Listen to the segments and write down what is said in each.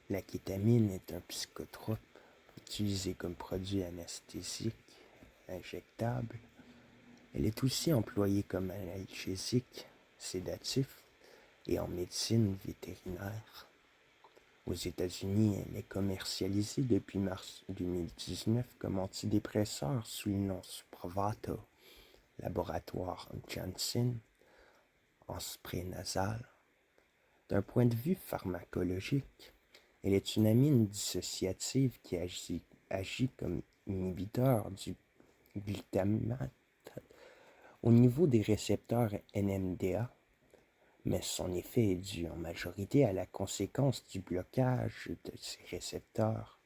La kétamine est un psychotrope utilisé comme produit anesthésique injectable. Elle est aussi employée comme analgésique, sédatif et en médecine vétérinaire. Aux États-Unis, elle est commercialisée depuis mars 2019 comme antidépresseur sous le nom Spravato, laboratoire Janssen, en spray nasal. D'un point de vue pharmacologique, elle est une amine dissociative qui agit comme inhibiteur du glutamate au niveau des récepteurs NMDA, mais son effet est dû en majorité à la conséquence du blocage de ces récepteurs,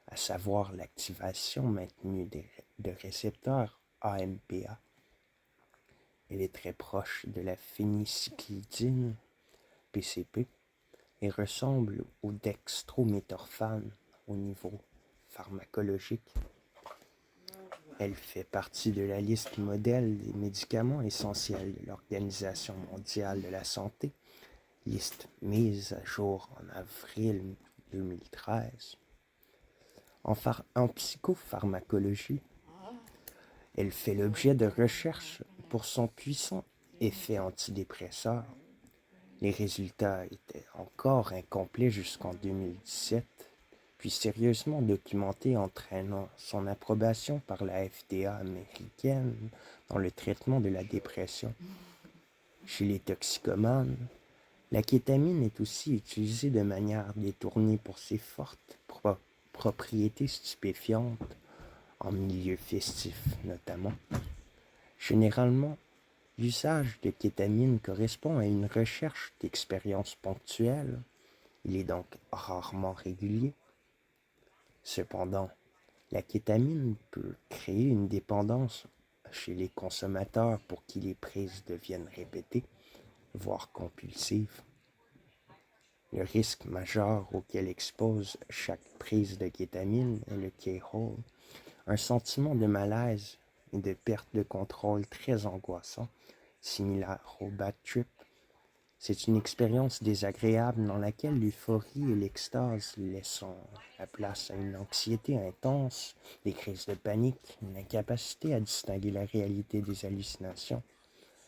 à savoir l'activation maintenue de récepteurs AMPA. Elle est très proche de la phénicyclidine, PCP, et ressemble au dextrométhorphane au niveau pharmacologique. Elle fait partie de la liste modèle des médicaments essentiels de l'Organisation mondiale de la santé, liste mise à jour en avril 2013. En psychopharmacologie, elle fait l'objet de recherches pour son puissant effet antidépresseur. Les résultats étaient encore incomplets jusqu'en 2017, puis sérieusement documentés, entraînant son approbation par la FDA américaine dans le traitement de la dépression. Chez les toxicomanes, la kétamine est aussi utilisée de manière détournée pour ses fortes propriétés stupéfiantes, en milieu festif notamment. Généralement, l'usage de kétamine correspond à une recherche d'expériences ponctuelles. Il est donc rarement régulier. Cependant, la kétamine peut créer une dépendance chez les consommateurs pour qui les prises deviennent répétées, voire compulsives. Le risque majeur auquel expose chaque prise de kétamine est le K-hole, un sentiment de malaise et de perte de contrôle très angoissant, similaire au bad trip. C'est une expérience désagréable dans laquelle l'euphorie et l'extase laissent la place à une anxiété intense, des crises de panique, une incapacité à distinguer la réalité des hallucinations,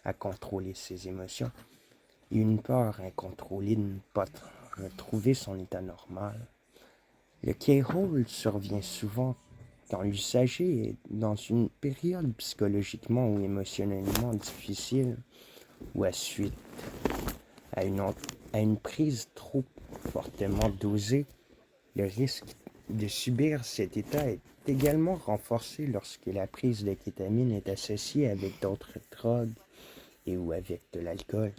à contrôler ses émotions, et une peur incontrôlée de ne pas retrouver son état normal. Le K-hole survient souvent quand l'usager est dans une période psychologiquement ou émotionnellement difficile ou à suite à une prise trop fortement dosée. Le risque de subir cet état est également renforcé lorsque la prise de kétamine est associée avec d'autres drogues et ou avec de l'alcool.